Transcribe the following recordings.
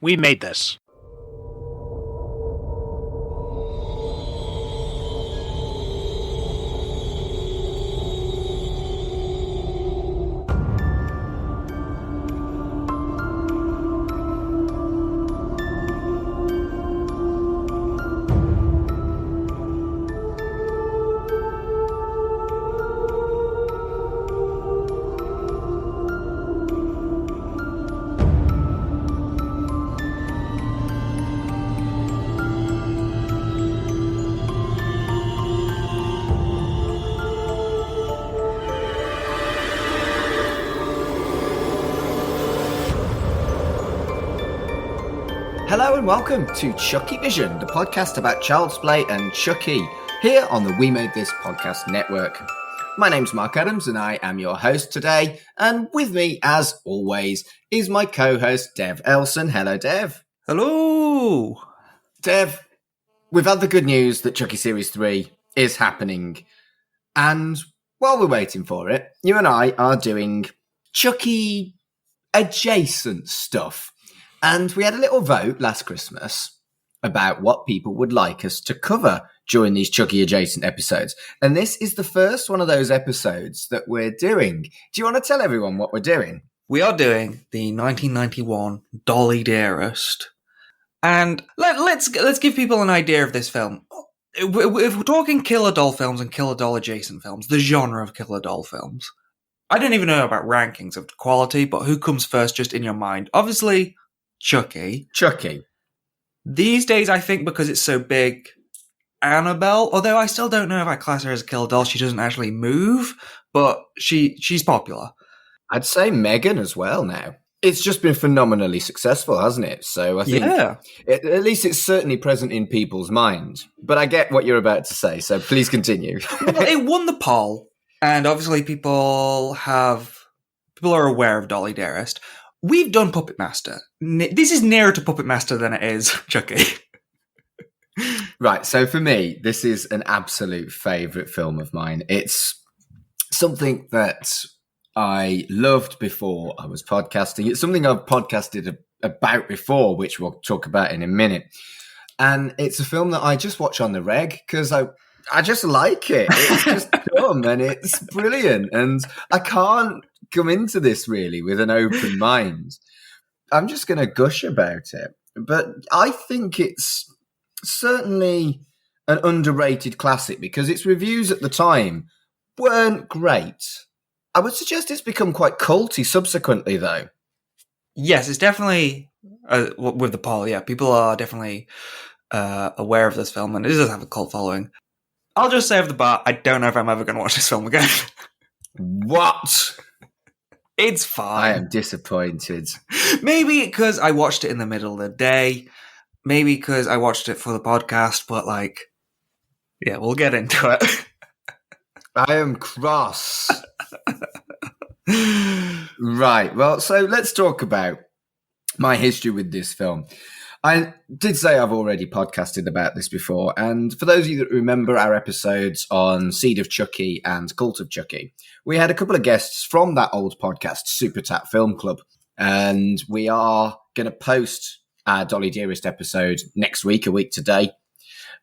We made this. Hello and welcome to CHUCKYVISION, the podcast about child's play and Chucky, here on the We Made This podcast network. My name's Mark Adams and I am your host today, and with me, as always, is my co-host Dev Elson. Hello, Dev. Hello! Dev, we've had the good news that Chucky Series 3 is happening, and while we're waiting for it, you and I are doing Chucky adjacent stuff. And we had a little vote last Christmas about what people would like us to cover during these Chucky adjacent episodes. And this is the first one of those episodes that we're doing. Do you want to tell everyone what we're doing? We are doing the 1991 Dolly Dearest. And let's give people an idea of this film. If we're talking killer doll films and killer doll adjacent films, the genre of killer doll films, I don't even know about rankings of quality, but who comes first just in your mind? Obviously, Chucky. These days, I think because it's so big, Annabelle, although I still don't know if I class her as a killer doll. She doesn't actually move, but she's popular. I'd say Megan as well now. It's just been phenomenally successful, hasn't it? So I think at least it's certainly present in people's minds. But I get what you're about to say, so please continue. Well, it won the poll, and obviously people are aware of Dolly Dearest. We've done Puppet Master. This is nearer to Puppet Master than it is Chucky. Right, so for me, this is an absolute favourite film of mine. It's something that I loved before I was podcasting. It's something I've podcasted about before, which we'll talk about in a minute. And it's a film that I just watch on the reg because I just like it. It's just dumb and it's brilliant. And I can't come into this really with an open mind. I'm just going to gush about it. But I think it's certainly an underrated classic because its reviews at the time weren't great. I would suggest it's become quite culty subsequently, though. Yes, it's definitely, with the poll, yeah, people are definitely aware of this film, and it does have a cult following. I'll just say off the bat, I don't know if I'm ever going to watch this film again. What? It's fine. I am disappointed. Maybe because I watched it in the middle of the day. Maybe because I watched it for the podcast, but yeah, we'll get into it. I am cross. Right, well, so let's talk about my history with this film. I did say I've already podcasted about this before, and for those of you that remember our episodes on Seed of Chucky and Cult of Chucky, we had a couple of guests from that old podcast, Super Tat Film Club, and we are going to post our Dolly Dearest episode next week, a week today,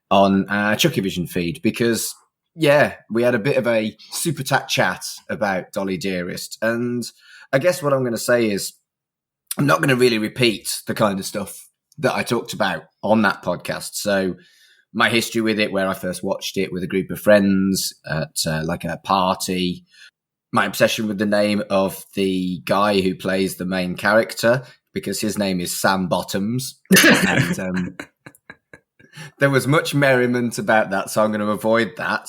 on our CHUCKYVISION feed, because, yeah, we had a bit of a Super Tat chat about Dolly Dearest, and I guess what I'm going to say is I'm not going to really repeat the kind of stuff that I talked about on that podcast. So my history with it, where I first watched it with a group of friends at a party, my obsession with the name of the guy who plays the main character, because his name is Sam Bottoms. And there was much merriment about that, so I'm going to avoid that.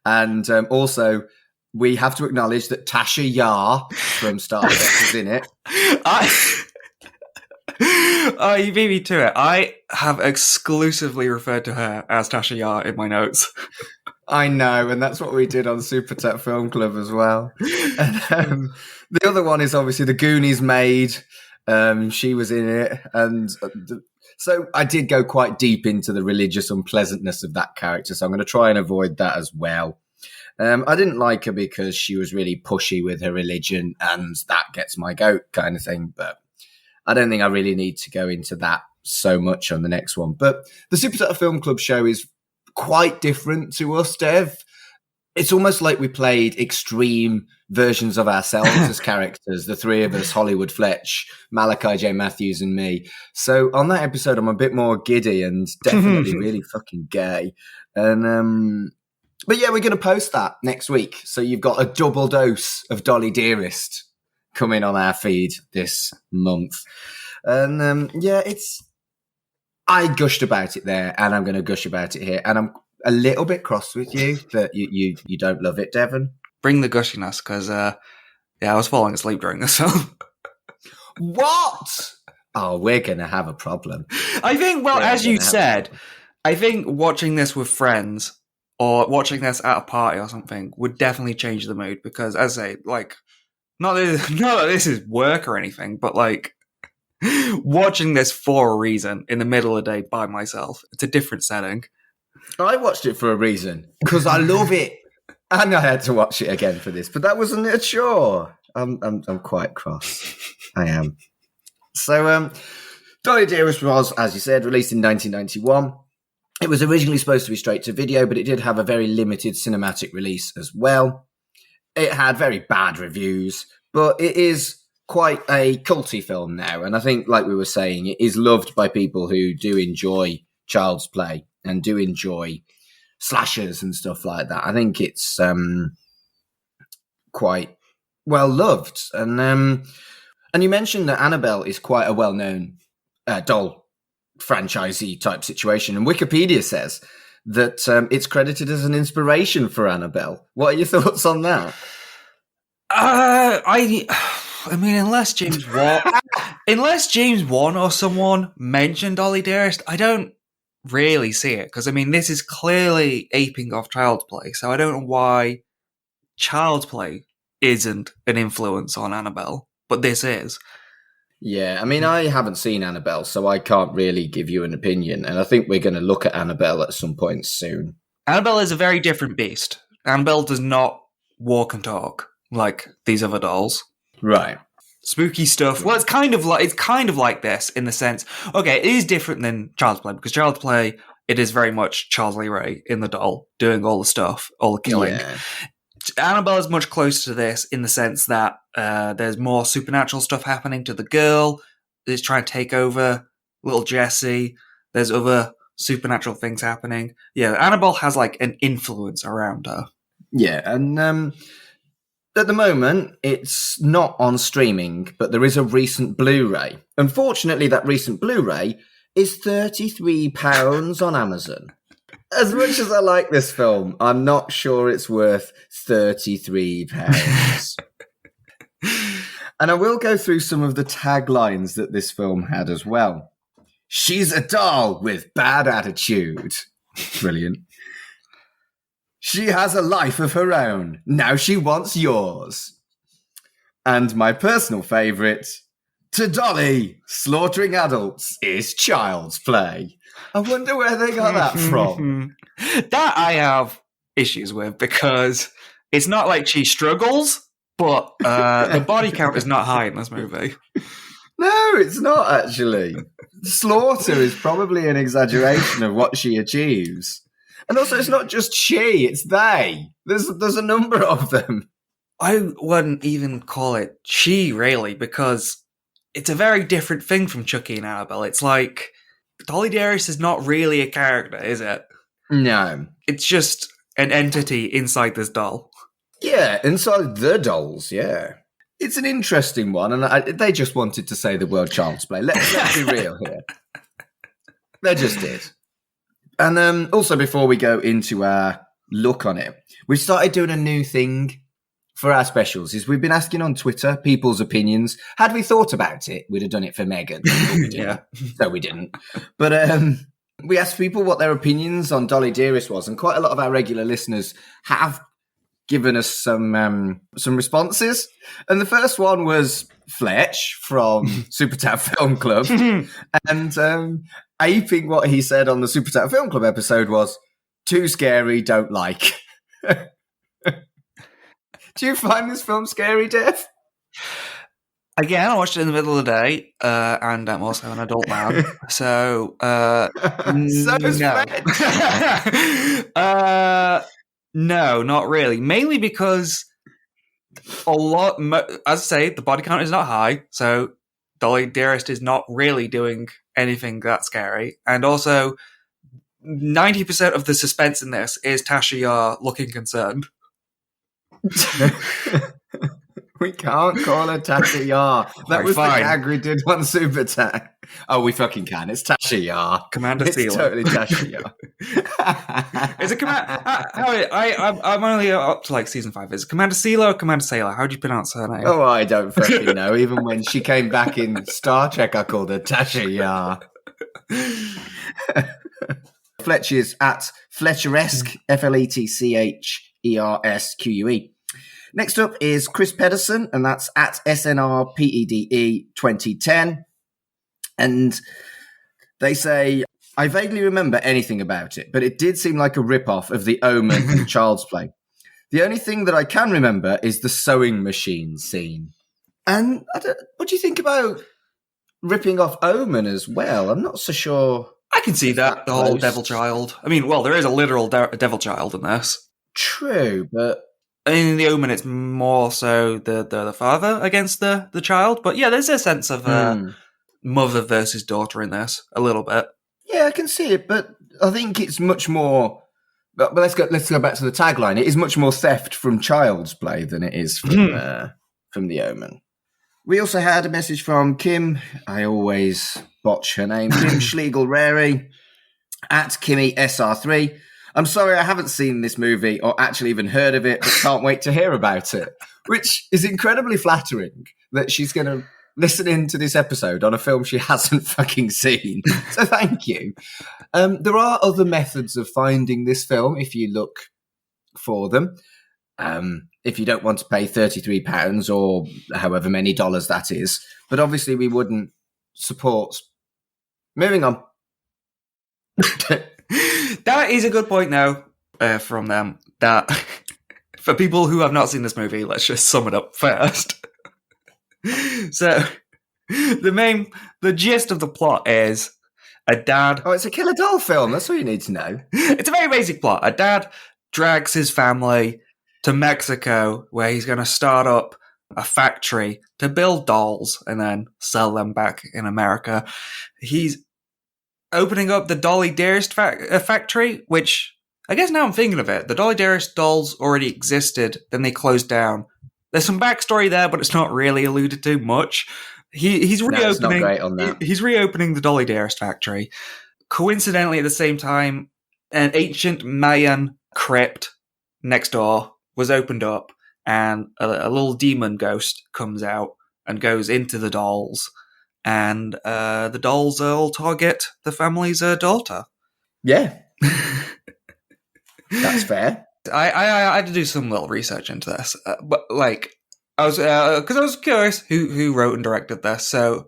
And also, we have to acknowledge that Tasha Yar from Star Trek is in it. Oh, you beat me to it. I have exclusively referred to her as Tasha Yar in my notes. I know, and that's what we did on Super Tat Film Club as well. And, the other one is obviously the Goonies maid. She was in it. And so I did go quite deep into the religious unpleasantness of that character, so I'm going to try and avoid that as well. I didn't like her because she was really pushy with her religion, and that gets my goat kind of thing, but I don't think I really need to go into that so much on the next one. But the Super Tata Film Club show is quite different to us, Dev. It's almost like we played extreme versions of ourselves as characters, the three of us, Hollywood Fletch, Malachi J. Matthews, and me. So on that episode, I'm a bit more giddy and definitely really fucking gay. And but yeah, we're going to post that next week. So you've got a double dose of Dolly Dearest coming on our feed this month. And yeah, I gushed about it there, and I'm going to gush about it here. And I'm a little bit cross with you that you don't love it, Devon. Bring the gushiness, because I was falling asleep during this film. What? Oh, we're going to have a problem. I think, well, as you said, I think watching this with friends or watching this at a party or something would definitely change the mood, because, as I say, like, not that this is work or anything, but like watching this for a reason in the middle of the day by myself, it's a different setting. I watched it for a reason, because I love it. And I had to watch it again for this, but that wasn't a chore. I'm quite cross. I am. So, Dolly Dearest was, as you said, released in 1991. It was originally supposed to be straight to video, but it did have a very limited cinematic release as well. It had very bad reviews, but it is quite a culty film now. And I think, like we were saying, it is loved by people who do enjoy child's play and do enjoy slashers and stuff like that. I think it's quite well loved. And you mentioned that Annabelle is quite a well-known doll franchisee type situation. And Wikipedia says that it's credited as an inspiration for Annabelle. What are your thoughts on that? I mean, unless James Wan or someone mentioned Dolly Dearest, I don't really see it, because I mean, this is clearly aping off Child's Play, so I don't know why Child's Play isn't an influence on Annabelle, but this is. Yeah, I mean, I haven't seen Annabelle, so I can't really give you an opinion, and I think we're going to look at Annabelle at some point soon. Annabelle is a very different beast. Annabelle does not walk and talk like these other dolls. Right. Spooky stuff. Well, it's kind of like this in the sense. Okay, it is different than Child's Play, because Child's Play, it is very much Charles Lee Ray in the doll doing all the stuff, all the killing. Yeah. Annabelle is much closer to this in the sense that there's more supernatural stuff happening to the girl. It's trying to take over little Jessie. There's other supernatural things happening. Yeah, Annabelle has like an influence around her. Yeah, and at the moment, it's not on streaming, but there is a recent Blu-ray. Unfortunately, that recent Blu-ray is £33 on Amazon. As much as I like this film, I'm not sure it's worth £33. And I will go through some of the taglines that this film had as well. She's a doll with bad attitude. Brilliant. She has a life of her own. Now she wants yours. And my personal favourite, to Dolly, slaughtering adults is child's play. I wonder where they got that from. That I have issues with, because it's not like she struggles, but the body count is not high in this movie. No, it's not actually. Slaughter is probably an exaggeration of what she achieves. And also, it's not just she, it's they. There's a number of them. I wouldn't even call it she, really, because it's a very different thing from Chucky and Annabelle. It's like, Dolly Dearest is not really a character, is it? No. It's just an entity inside this doll. Yeah, inside the dolls, yeah. It's an interesting one, and they just wanted to say the word child's play. Let's be real here. They just did. And also, before we go into our look on it, we've started doing a new thing for our specials. Is we've been asking on Twitter people's opinions. Had we thought about it, we'd have done it for Megan. Yeah. So we didn't. But we asked people what their opinions on Dolly Dearest was, and quite a lot of our regular listeners have given us some responses. And the first one was Fletch from Super Tap Film Club. And aping what he said on the Super Tap Film Club episode was, too scary, don't like. Do you find this film scary, Dev? Again, I watched it in the middle of the day, and I'm also an adult man, so So's no. No, not really. Mainly because as I say, the body count is not high, so Dolly Dearest is not really doing anything that scary, and also 90% of the suspense in this is Tasha Yar looking concerned. We can't call her Tasha Yar. That was fine. The gag we did on Super Tag. Oh, we fucking can. It's Tasha Yar. Commander It's Sealer. Totally Tasha Yar. Is it I'm only up to like season 5. Is it Commander Sealer or Commander Sailor? How do you pronounce her name? Oh, I don't fucking know. Even when she came back in Star Trek, I called her Tasha Yar. Fletcher's at Fletcheresque, FletchErsQue. Next up is Chris Pedersen, and that's at SNRPEDE 2010. And they say, I vaguely remember anything about it, but it did seem like a rip-off of The Omen and Child's Play. The only thing that I can remember is the sewing machine scene. And what do you think about ripping off Omen as well? I'm not so sure. I can see that, the whole devil child. I mean, well, there is a literal devil child in this. True, but in The Omen, it's more so the father against the child. But yeah, there's a sense of mother versus daughter in this, a little bit. Yeah, I can see it, but I think it's much more. But let's go back to the tagline. It is much more theft from Child's Play than it is from The Omen. We also had a message from Kim. I always botch her name. Kim Schlegel-Rary at Kimmy SR3. I'm sorry I haven't seen this movie or actually even heard of it, but can't wait to hear about it. Which is incredibly flattering that she's going to listen into this episode on a film she hasn't fucking seen. So thank you. There are other methods of finding this film if you look for them. If you don't want to pay £33 or however many dollars that is. But obviously we wouldn't support. Moving on. That is a good point now from them. That for people who have not seen this movie, let's just sum it up first. So the gist of the plot is a dad. Oh, it's a killer doll film. That's all you need to know. It's a very basic plot. A dad drags his family to Mexico, where he's going to start up a factory to build dolls and then sell them back in America. He's opening up the Dolly Dearest factory, which I guess now I'm thinking of it, the Dolly Dearest dolls already existed, then they closed down. There's some backstory there, but it's not really alluded to much. He's reopening. No, it's not great on that. He's reopening the Dolly Dearest factory. Coincidentally, at the same time, an ancient Mayan crypt next door was opened up, and a little demon ghost comes out and goes into the dolls, and the dolls all target the family's daughter. Yeah. That's fair. I had to do some little research into this, but like I was because I was curious who wrote and directed this. So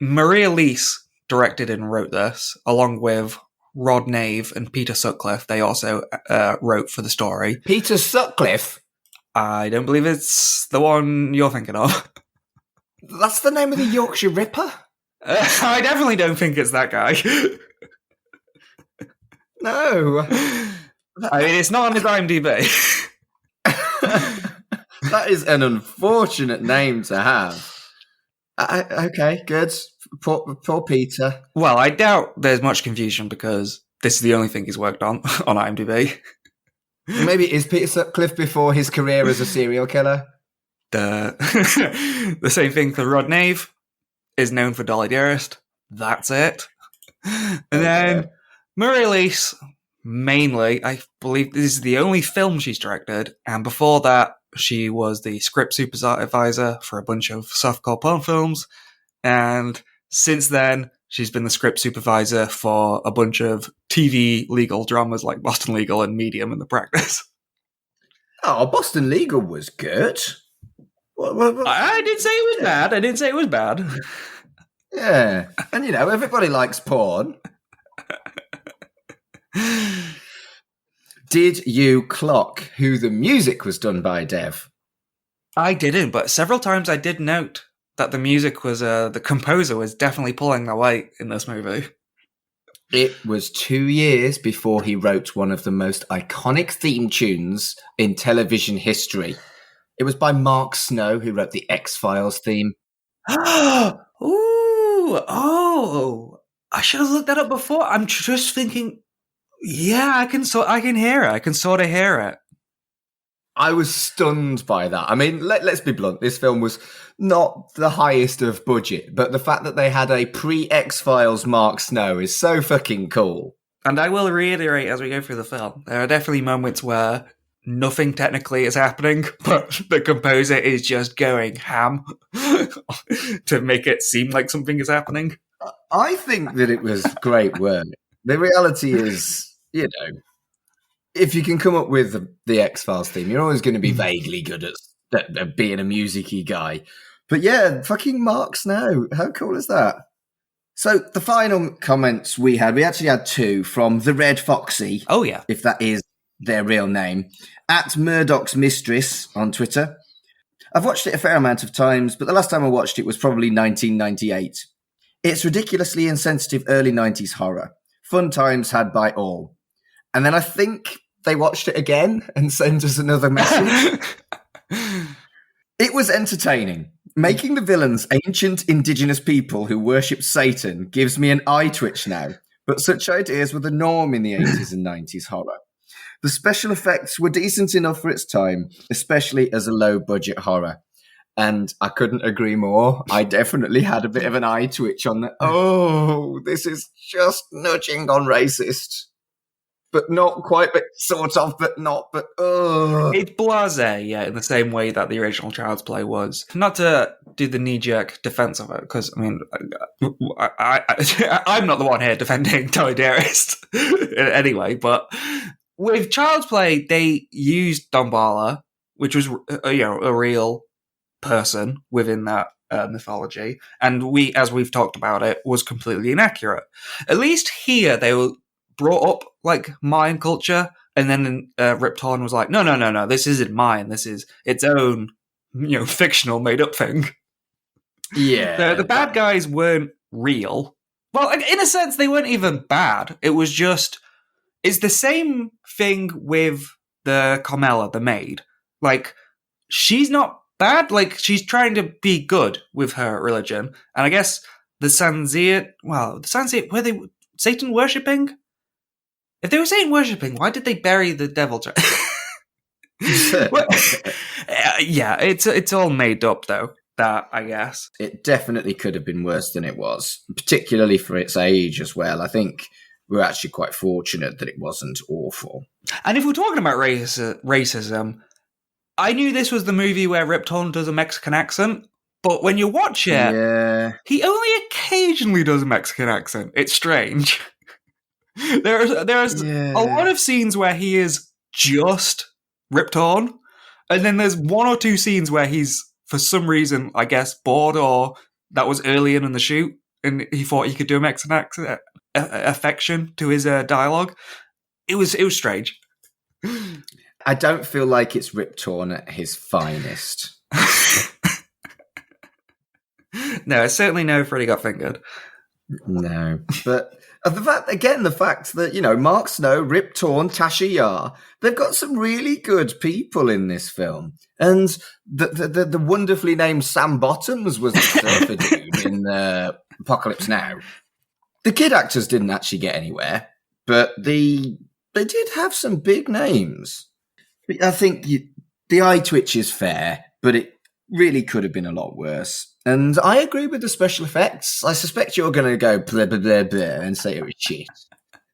Maria Leese directed and wrote this, along with Rod Nave and Peter Sutcliffe. They also wrote for the story. Peter Sutcliffe? I don't believe it's the one you're thinking of. That's the name of the Yorkshire Ripper? I definitely don't think it's that guy. No. I mean, it's not on his IMDb. That is an unfortunate name to have. Okay, good. Poor Peter. Well, I doubt there's much confusion because this is the only thing he's worked on IMDb. Maybe it is Peter Sutcliffe before his career as a serial killer. The same thing for Rod Nave is known for Dolly Dearest. That's it. And then Maria Leese, mainly, I believe this is the only film she's directed. And before that, she was the script supervisor for a bunch of softcore porn films. And since then, she's been the script supervisor for a bunch of TV legal dramas like Boston Legal and Medium and The Practice. Oh, Boston Legal was good. What? I didn't say it was bad. I didn't say it was bad. Yeah. And, you know, everybody likes porn. Did you clock who the music was done by, Dev? I didn't, but several times I did note that the music was, the composer was definitely pulling the weight in this movie. It was 2 years before he wrote one of the most iconic theme tunes in television history. It was by Mark Snow, who wrote the X-Files theme. I should have looked that up before. I'm just thinking, yeah, I can hear it. I can sort of hear it. I was stunned by that. I mean, let's be blunt. This film was not the highest of budget, but the fact that they had a pre-X-Files Mark Snow is so fucking cool. And I will reiterate as we go through the film, there are definitely moments where nothing technically is happening, but the composer is just going ham to make it seem like something is happening. I think that it was great work. The reality is, if you can come up with the X-Files theme, you're always going to be vaguely good at being a music-y guy. But yeah, fucking Mark Snow. How cool is that? So the final comments we actually had 2 from The Red Foxy. Oh, yeah. If that is their real name. At Murdoch's Mistress on Twitter. I've watched it a fair amount of times, but the last time I watched it was probably 1998. It's ridiculously insensitive early 90s horror. Fun times had by all. And then I think they watched it again and sent us another message. It was entertaining. Making the villains ancient indigenous people who worship Satan gives me an eye twitch now, but such ideas were the norm in the 80s and 90s horror. The special effects were decent enough for its time, especially as a low-budget horror. And I couldn't agree more. I definitely had a bit of an eye twitch on that. Oh, this is just nudging on racist. But not quite, but sort of, but not, but It's blasé, yeah, in the same way that the original Child's Play was. Not to do the knee-jerk defense of it, because, I mean, I'm not the one here defending Dolly Dearest anyway, but with Child's Play, they used Damballa, which was, a real person within that mythology, and as we've talked about it, was completely inaccurate. At least here, they were brought up like Mayan culture, and then Rip Torn was like, no, this isn't Mayan, this is its own, fictional made-up thing. Yeah. The bad guys weren't real. Well, in a sense, they weren't even bad. It was just, it's the same thing with the Carmela, the maid. Like, she's not bad, like, she's trying to be good with her religion. And I guess the Sanziat, were they Satan worshipping? If they were Satan worshipping, why did they bury the devil? Yeah, it's all made up though. That, I guess. It definitely could have been worse than it was, particularly for its age as well. I think we're actually quite fortunate that it wasn't awful. And if we're talking about racism, I knew this was the movie where Rip Torn does a Mexican accent, but when you watch it, he only occasionally does a Mexican accent. It's strange. There's a lot of scenes where he is just Rip Torn, and then there's 1 or 2 scenes where he's, for some reason, I guess, bored, or that was early in the shoot, and he thought he could do a Mexican accent, affection to his dialogue. It was strange. I don't feel like it's Rip Torn at his finest. No, it's certainly no Freddy Got Fingered. No, but the fact that, Mark Snow, Rip Torn, Tasha Yar, they've got some really good people in this film. And the wonderfully named Sam Bottoms was the surfer dude in Apocalypse Now. The kid actors didn't actually get anywhere, but they did have some big names. I think the eye twitch is fair, but it really could have been a lot worse. And I agree with the special effects. I suspect you're going to go blah, blah, blah, blah and say it was shit.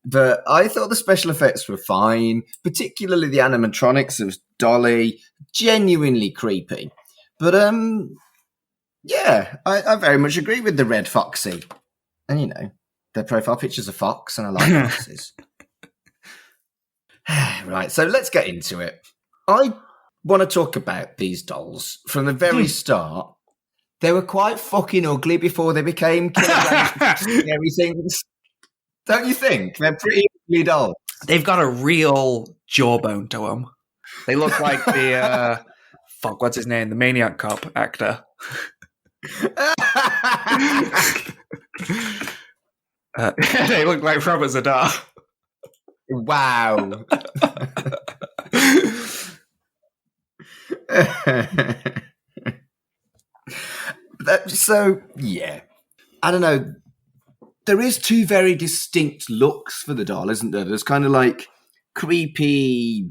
But I thought the special effects were fine, particularly the animatronics of Dolly, genuinely creepy. But, I very much agree with the Red Foxy. And, their profile picture's a fox, and I like foxes. Right, so let's get into it. I want to talk about these dolls. From the very start, they were quite fucking ugly before they became scary things. Don't you think? They're pretty ugly dolls. They've got a real jawbone to them. They look like the, what's his name? The Maniac Cop actor. They look like Robert Zadar. Wow. So, yeah. I don't know. There is two very distinct looks for the doll, isn't there? There's kind of like creepy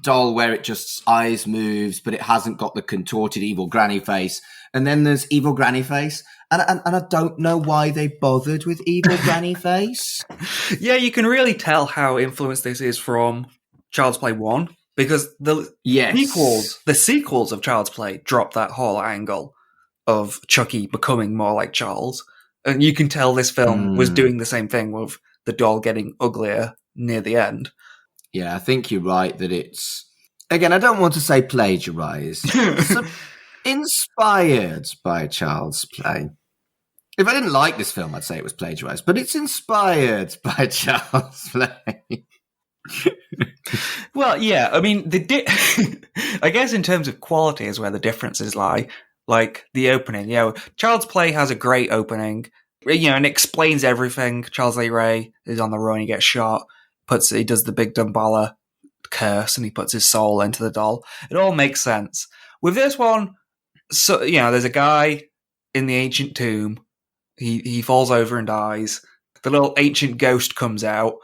doll where it just eyes moves, but it hasn't got the contorted evil granny face. And then there's evil granny face. And I don't know why they bothered with evil granny face. Yeah, you can really tell how influenced this is from Child's Play 1, because the sequels of Child's Play drop that whole angle of Chucky becoming more like Charles. And you can tell this film was doing the same thing with the doll getting uglier near the end. Yeah, I think you're right that it's... Again, I don't want to say plagiarized. Inspired by Child's Play. If I didn't like this film, I'd say it was plagiarized. But it's inspired by Child's Play. Well, yeah, I mean, I guess in terms of quality is where the differences lie. Like the opening, Child's Play has a great opening, and explains everything. Charles Lee Ray is on the run, he gets shot, he does the big Dumbala curse, and he puts his soul into the doll. It all makes sense. With this one, so there's a guy in the ancient tomb. He falls over and dies. The little ancient ghost comes out,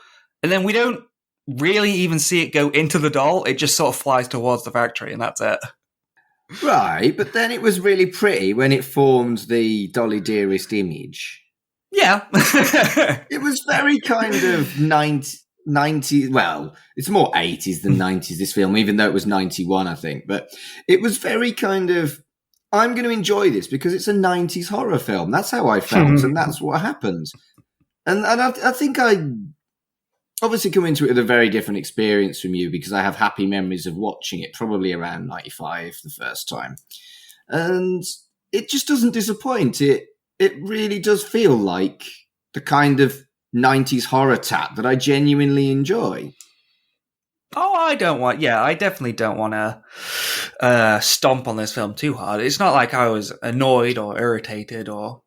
and then we don't really even see it go into the doll. It just sort of flies towards the factory, and that's it. Right, but then it was really pretty when it formed the Dolly Dearest image. Yeah. It was very kind of 90s, well, it's more 80s than 90s, this film, even though it was 91, I think. But it was very kind of, I'm going to enjoy this because it's a 90s horror film. That's how I felt, and that's what happened. And I think I obviously come into it with a very different experience from you because I have happy memories of watching it, probably around 95 the first time. And it just doesn't disappoint. It really does feel like the kind of 90s horror tap that I genuinely enjoy. Oh, I definitely don't want to stomp on this film too hard. It's not like I was annoyed or irritated or,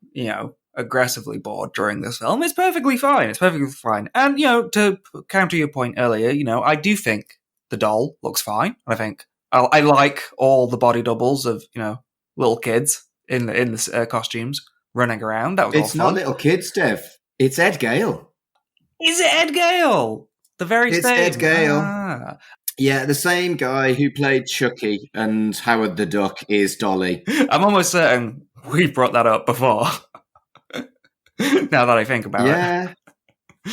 aggressively bored during this film. It's perfectly fine. And, to counter your point earlier, I do think the doll looks fine. I think I like all the body doubles of, little kids in the costumes running around. That was all fun. It's not little kids, Steph. It's Ed Gale. Is it Ed Gale? The very same. It's Ed Gale. Yeah, the same guy who played Chucky and Howard the Duck is Dolly. I'm almost certain we've brought that up before. Now that I think about it.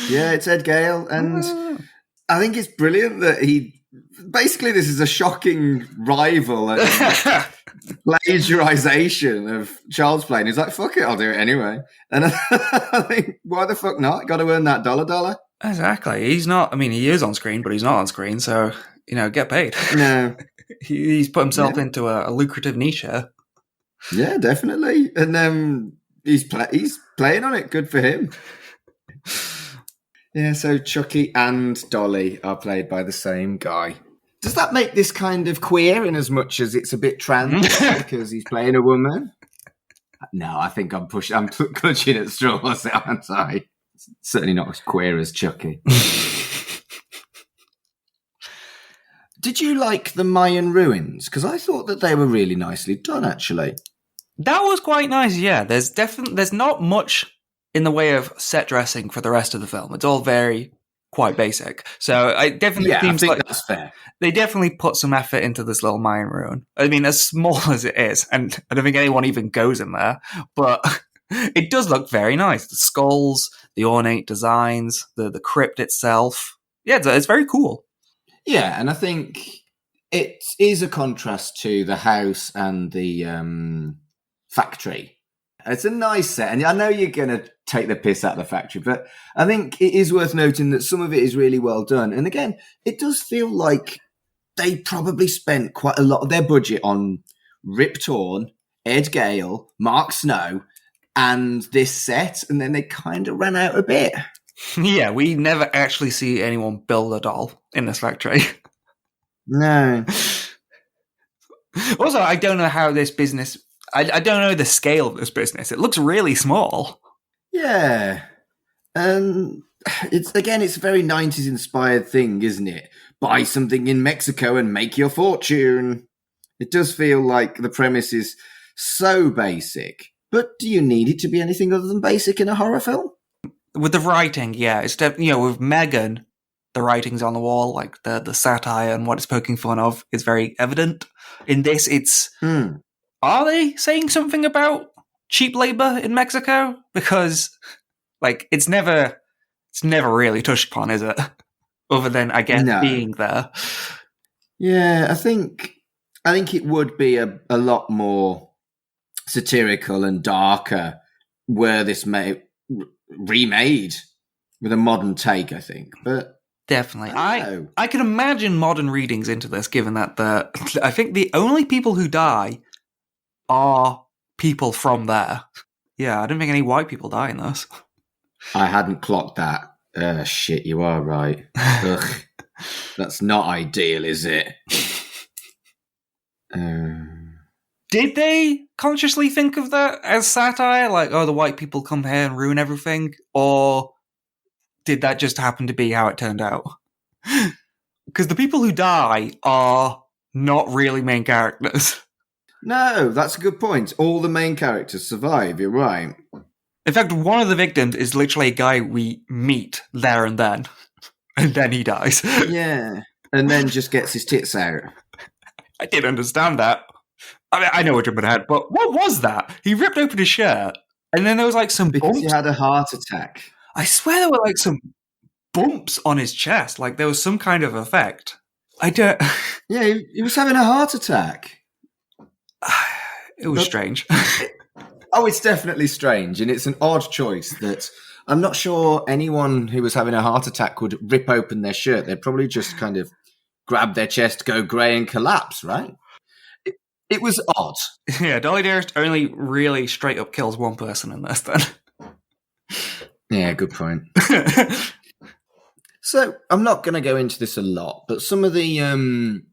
Yeah, it's Ed Gale. And I think it's brilliant that basically this is a shocking rival and plagiarization of Child's Play. And he's like, fuck it, I'll do it anyway. And I think, why the fuck not? Got to earn that dollar. Exactly. He's not, he is on screen, but he's not on screen. So, get paid. No. He's put himself into a lucrative niche here. Yeah, definitely. And he's playing on it. Good for him. Yeah, so Chucky and Dolly are played by the same guy. Does that make this kind of queer in as much as it's a bit trans because he's playing a woman? No, I think I'm clutching at straws. I'm sorry. It's certainly not as queer as Chucky. Did you like the Mayan ruins? Because I thought that they were really nicely done, actually. That was quite nice, yeah. There's not much in the way of set dressing for the rest of the film. It's all quite basic. So it definitely seems like that's fair. They definitely put some effort into this little Mayan ruin. As small as it is, and I don't think anyone even goes in there, but it does look very nice. The skulls, the ornate designs, the crypt itself. Yeah, it's very cool. Yeah, and I think it is a contrast to the house and the factory. It's a nice set, and I know you're going to take the piss out of the factory, but I think it is worth noting that some of it is really well done. And again, it does feel like they probably spent quite a lot of their budget on Rip Torn, Ed Gale, Mark Snow, and this set, and then they kind of ran out a bit. Yeah, we never actually see anyone build a doll in this factory. No. Also, I don't know how this business I don't know the scale of this business. It looks really small. Yeah. And it's a very 90s inspired thing, isn't it? Buy something in Mexico and make your fortune. It does feel like the premise is so basic. But do you need it to be anything other than basic in a horror film? With the writing, yeah, it's with Megan, the writing's on the wall, like the satire and what it's poking fun of is very evident. In this, it's are they saying something about cheap labor in Mexico? Because like it's never really touched upon, is it? Other than I guess being there. Yeah, I think it would be a lot more satirical and darker were this remade with a modern take, I think. But definitely, I can imagine modern readings into this, given that I think the only people who die are people from there. Yeah, I don't think any white people die in this. I hadn't clocked that. Shit, you are right. Ugh, that's not ideal, is it? Did they consciously think of that as satire? Like, oh, the white people come here and ruin everything? Or did that just happen to be how it turned out? Because the people who die are not really main characters. No, that's a good point. All the main characters survive, you're right. In fact, one of the victims is literally a guy we meet there and then. And then he dies. Yeah. And then just gets his tits out. I didn't understand that. I mean, I know what you're ahead, but what was that? He ripped open his shirt, and then there was like some because bumps. He had a heart attack. I swear there were like some bumps on his chest. Like there was some kind of effect. I don't... Yeah, he was having a heart attack. It was strange. Oh, it's definitely strange, and it's an odd choice that I'm not sure anyone who was having a heart attack would rip open their shirt. They'd probably just kind of grab their chest, go grey, and collapse, right? It was odd. Yeah, Dolly Dearest only really straight up kills one person in this, then. Yeah, good point. So, I'm not going to go into this a lot, but some of the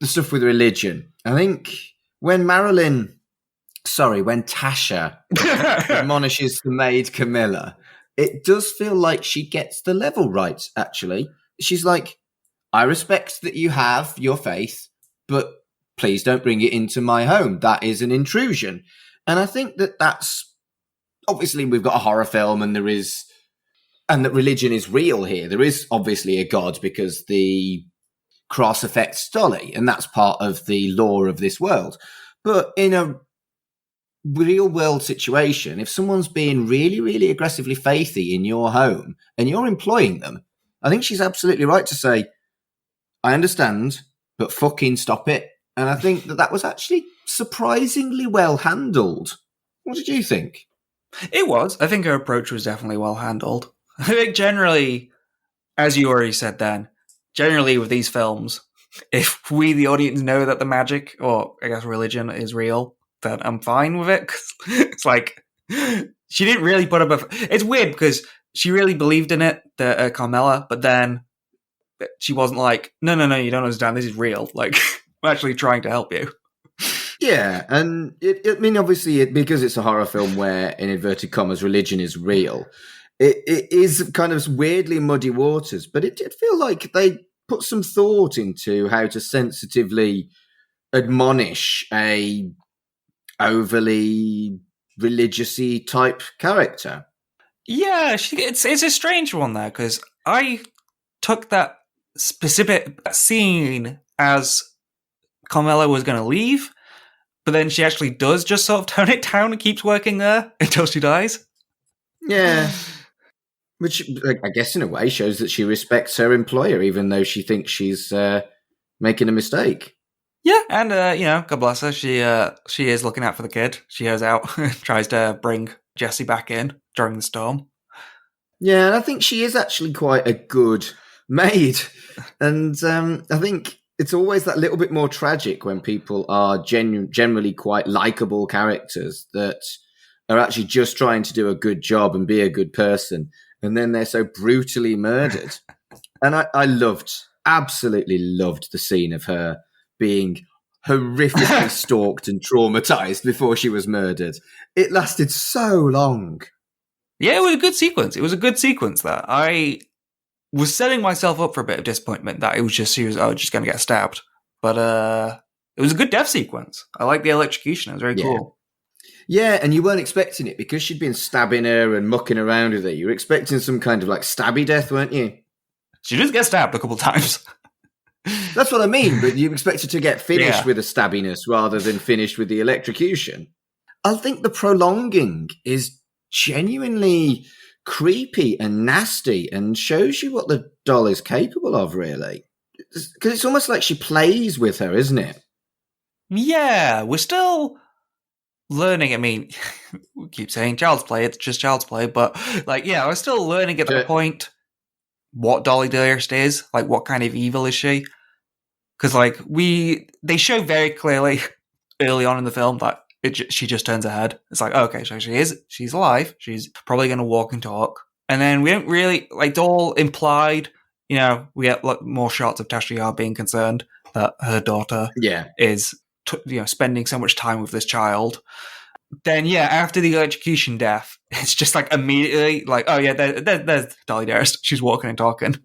stuff with religion, I think when Tasha admonishes the maid Camilla, it does feel like she gets the level right, actually. She's like, I respect that you have your faith, but please don't bring it into my home. That is an intrusion. And I think that's obviously we've got a horror film and that religion is real here. There is obviously a God because the cross affects Dolly, and that's part of the law of this world. But in a real world situation, if someone's being really, really aggressively faithy in your home and you're employing them, I think she's absolutely right to say, I understand, but fucking stop it. And I think that was actually surprisingly well handled. What did you think? It was. I think her approach was definitely well handled. I think generally, as you already said then, generally with these films, if we, the audience, know that the magic, or I guess religion, is real, then I'm fine with it. It's like, she didn't really put up it's weird because she really believed in it, Carmela, but then she wasn't like, no, you don't understand, this is real. Like, I'm actually trying to help you. Yeah, and obviously, because it's a horror film where, in inverted commas, religion is real, it is kind of weirdly muddy waters, but it did feel like they put some thought into how to sensitively admonish a overly religious-y type character. Yeah, it's a strange one there, because I took that specific scene as Carmela was going to leave, but then she actually does just sort of tone it down and keeps working there until she dies. Yeah. Which, I guess, in a way, shows that she respects her employer, even though she thinks she's making a mistake. Yeah, and, God bless her, she is looking out for the kid. She goes out, tries to bring Jesse back in during the storm. Yeah, and I think she is actually quite a good maid. And I think it's always that little bit more tragic when people are generally quite likable characters that are actually just trying to do a good job and be a good person, and then they're so brutally murdered. And I absolutely loved the scene of her being horrifically stalked and traumatized before she was murdered. It lasted so long. Yeah, it was a good sequence. It was a good sequence that I was setting myself up for a bit of disappointment that it was just she was just going to get stabbed. But it was a good death sequence. I like the electrocution. It was very cool. Yeah, and you weren't expecting it because she'd been stabbing her and mucking around with her. You were expecting some kind of like stabby death, weren't you? She does get stabbed a couple times. That's what I mean, but you expect her to get finished with a stabbiness rather than finished with the electrocution. I think the prolonging is genuinely creepy and nasty and shows you what the doll is capable of, really. Because it's almost like she plays with her, isn't it? Yeah, we're still learning. I mean, we keep saying child's play, it's just child's play, but like, yeah, we're still learning at that point what Dolly Dearest is, like what kind of evil is she? Because like they show very clearly early on in the film that she just turns her head. It's like, okay, so she's alive. She's probably going to walk and talk. And then we don't really, like, it's all implied, you know, we get like, more shots of Tasha Yar being concerned that her daughter is, spending so much time with this child. Then, yeah, after the electrocution death, it's just like immediately like, oh yeah, there's Dolly Dearest. She's walking and talking.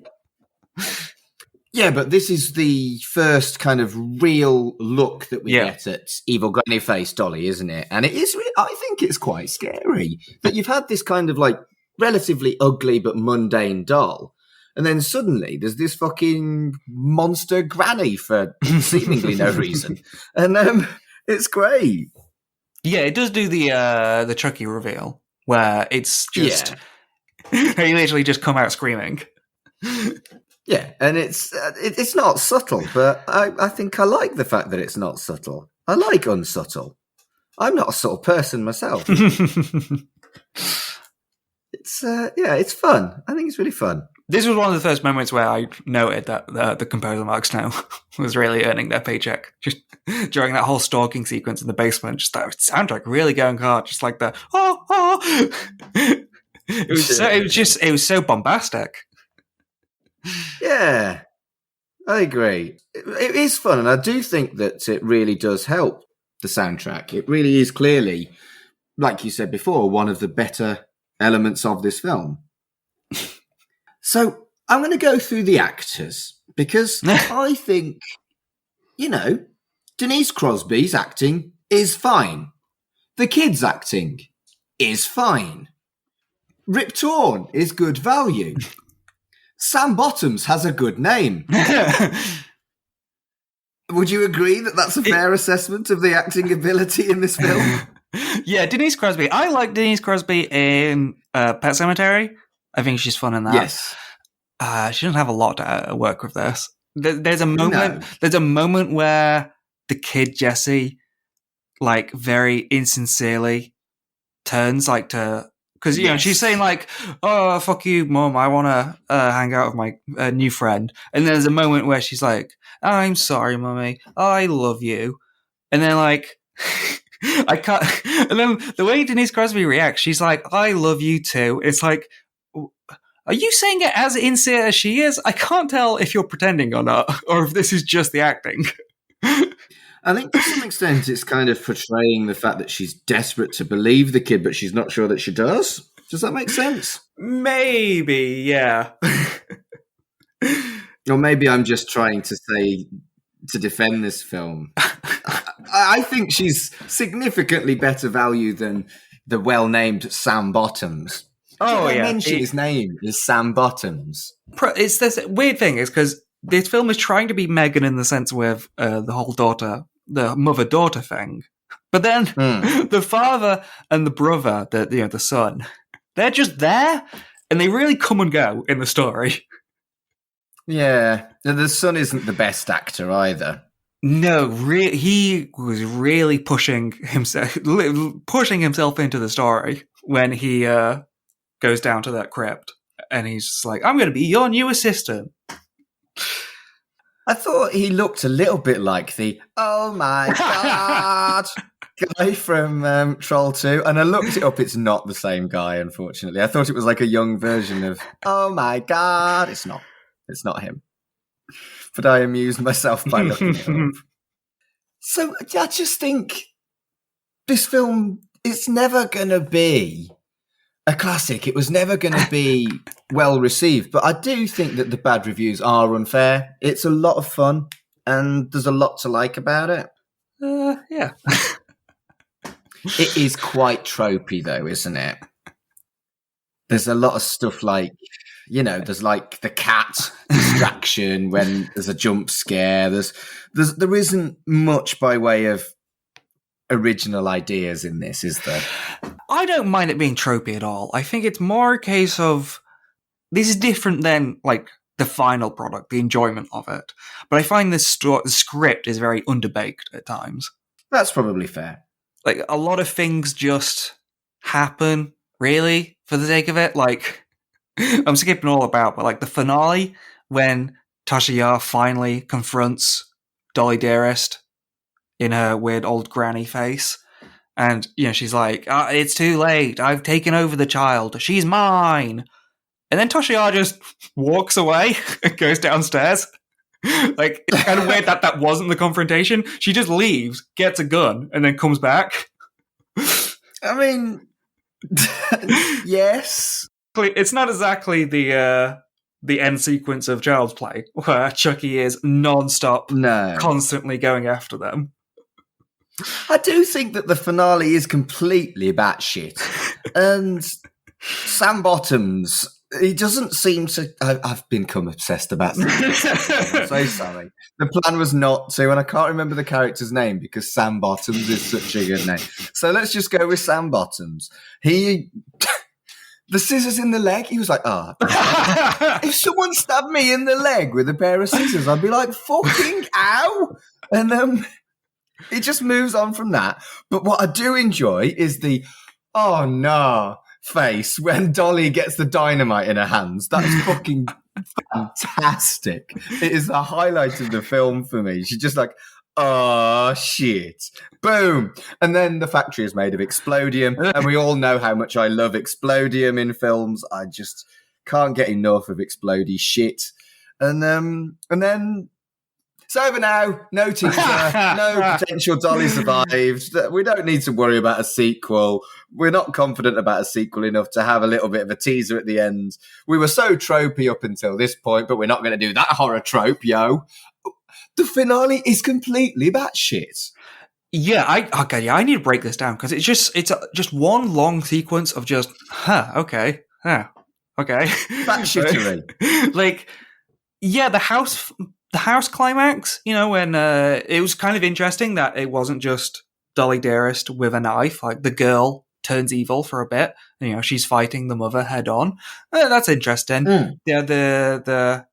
Yeah, but this is the first kind of real look that we get at evil granny face Dolly, isn't it? And it is, I think it's quite scary that you've had this kind of like relatively ugly but mundane doll, and then suddenly there's this fucking monster granny for seemingly no reason. And it's great. Yeah, it does do the Chucky reveal where it's just they literally just come out screaming. Yeah, and it's not subtle, but I think I like the fact that it's not subtle. I like unsubtle. I'm not a subtle person myself. It's fun. I think it's really fun. This was one of the first moments where I noted that the composer Mark Snow was really earning their paycheck. Just during that whole stalking sequence in the basement, just that soundtrack really going hard, just like the It was so bombastic. Yeah, I agree. It is fun, and I do think that it really does help the soundtrack. It really is clearly, like you said before, one of the better elements of this film. So I'm going to go through the actors because I think, Denise Crosby's acting is fine. The kids' acting is fine. Rip Torn is good value. Sam Bottoms has a good name. Would you agree that that's a fair assessment of the acting ability in this film? Yeah, Denise Crosby. I like Denise Crosby in Pet Sematary. I think she's fun in that. Yes. She doesn't have a lot to work with this. There's a moment. No. There's a moment where the kid Jesse, like, very insincerely turns like to. Because, she's saying, like, oh, fuck you, Mum, I want to hang out with my new friend. And then there's a moment where she's like, I'm sorry, Mummy, I love you. And then, like, I can't... And then the way Denise Crosby reacts, she's like, I love you too. It's like, are you saying it as sincere as she is? I can't tell if you're pretending or not, or if this is just the acting. I think to some extent it's kind of portraying the fact that she's desperate to believe the kid, but she's not sure that she does. Does that make sense? Maybe, yeah. Or maybe I'm just trying to defend this film. I think she's significantly better value than the well-named Sam Bottoms. Oh, yeah. Mention his name is Sam Bottoms. It's this weird thing is because this film is trying to be Megan in the sense with the whole the mother-daughter thing. But then the father and the brother, the son, they're just there and they really come and go in the story. Yeah. The son isn't the best actor either. No, he was really pushing himself into the story when he goes down to that crypt and he's just like, I'm going to be your new assistant. I thought he looked a little bit like the oh my god guy from Troll 2, and I looked it up. It's not the same guy, unfortunately. I thought it was like a young version of oh my god. It's not him. But I amused myself by looking it up. So I just think this film, it's never going to be a classic. It was never going to be well received. But I do think that the bad reviews are unfair. It's a lot of fun, and there's a lot to like about it. Yeah. It is quite tropey, though, isn't it? There's a lot of stuff like, there's like the cat distraction when there's a jump scare. There isn't much by way of original ideas in this, is there? I don't mind it being tropey at all. I think it's more a case of this is different than like the final product, the enjoyment of it. But I find the script is very underbaked at times. That's probably fair. Like a lot of things just happen, really, for the sake of it. Like I'm skipping all about, but like the finale when Tasha Yar finally confronts Dolly Dearest in her weird old granny face. And, she's like, it's too late. I've taken over the child. She's mine. And then Tasha Yar just walks away and goes downstairs. Like, it's kind of weird that wasn't the confrontation. She just leaves, gets a gun, and then comes back. I mean, yes. It's not exactly the end sequence of Child's Play, where Chucky is non-stop, constantly going after them. I do think that the finale is completely batshit. And Sam Bottoms, he doesn't seem to... I've become obsessed about Sam Bottoms. I'm so sorry. The plan was not to, and I can't remember the character's name because Sam Bottoms is such a good name. So let's just go with Sam Bottoms. He... The scissors in the leg, he was like, if someone stabbed me in the leg with a pair of scissors, I'd be like, fucking ow! And it just moves on from that. But what I do enjoy is the, oh no, face when Dolly gets the dynamite in her hands. That's fucking fantastic. It is the highlight of the film for me. She's just like, oh shit. Boom. And then the factory is made of explodium. And we all know how much I love explodium in films. I just can't get enough of explodey shit. And then it's over now. No teaser. No potential Dolly survived. We don't need to worry about a sequel. We're not confident about a sequel enough to have a little bit of a teaser at the end. We were so tropey up until this point, but we're not going to do that horror trope, yo. The finale is completely batshit. Yeah, I need to break this down because it's just one long sequence of just, okay. Batshittery. Like, yeah, the house climax, when it was kind of interesting that it wasn't just Dolly Dearest with a knife. Like the girl turns evil for a bit. She's fighting the mother head on. That's interesting. Yeah, the